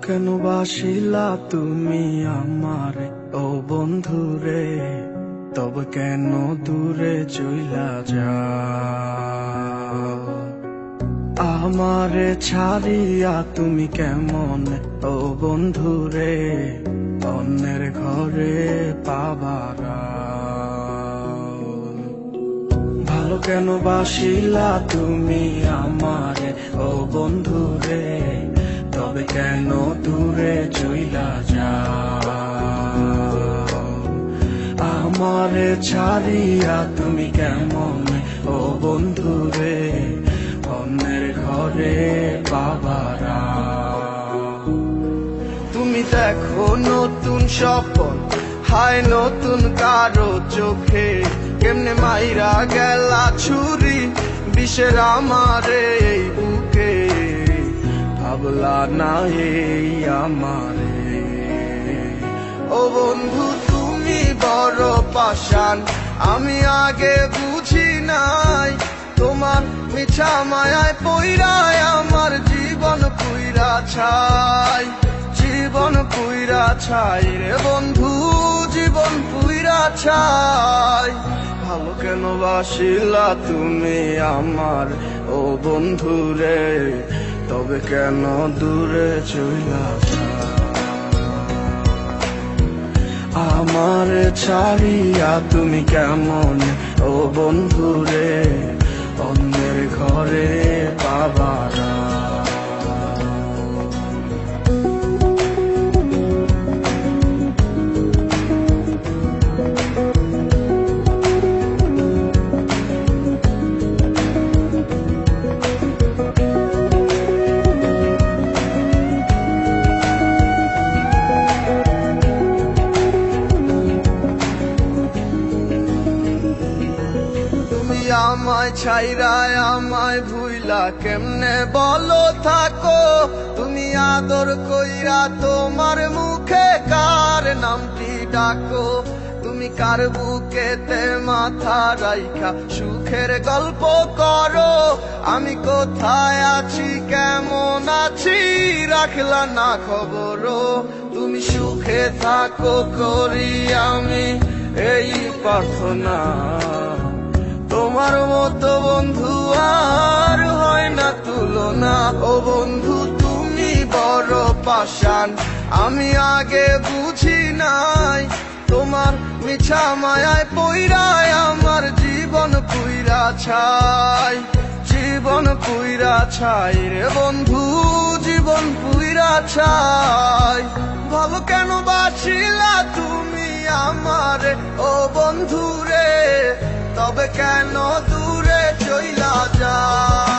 কেন বাসিলা তুমি আমারে ও বন্ধুরে, তবে কেন দূরে চইলা যাও? আমারে ছাড়িয়া তুমি কেমন ও বন্ধুরে অন্যের ঘরে পাবারা? ভালো কেন বাসিলা তুমি আমারে ও বন্ধুরে, তবে কেন দূরে চইলা যাও? আমারে ছাড়িয়া তুমি কেমন ও বন্ধুরে অন্যের ঘরে পাবারা? তুমি দেখো নতুন স্বপ্ন, হায় নতুন কারো চোখে, কেমনে মাইরা গেলা ছুরি বিষের আমারে এই বুকে। ভাবলা না এই আমারে ও বন্ধু, তুমি বড় পাষাণ, আমি আগে বুঝি নাই। তোমার মিছা মায়ায় পইরায় আমার জীবন পুইরা ছাই, জীবন পুইরা ছাই রে বন্ধু, জীবন পুইরা ছাই। ভালো কেন বাসিলা তুমি আমার ও বন্ধু রে, তবে কেন দূরে চইলা যাও? আমার ছাড়িয়া তুমি কেমন ও বন্ধু রে অন্যের ঘরে পাবারা? আমায় ছাইরায় আমায় ভুইলা কেমনে বলো থাকো? তুমি আদর কইরা তোমার মুখে কার নামটি ডাকো? তুমি কার বুকেতে মাথা রাইখা সুখের গল্প করো? আমি কোথায় আছি কেমন আছি রাখলা না খবর? তুমি সুখে থাকো করি আমি এই প্রার্থনা। তোমার মতো বন্ধু আর হয় না তুলনা। ও বন্ধু তুমি বড় পাষাণ, আমি আগে বুঝি নাই। তোমার মিছা মায়ায় পইরায় আমার জীবন পুইরা ছাই, জীবন পুইরা ছাই রে বন্ধু, জীবন পুইরা ছাই। ভালো কেন বাসিলা তুমি আমারে ও বন্ধু রে, তবে কেন দূরে চইলা যাও?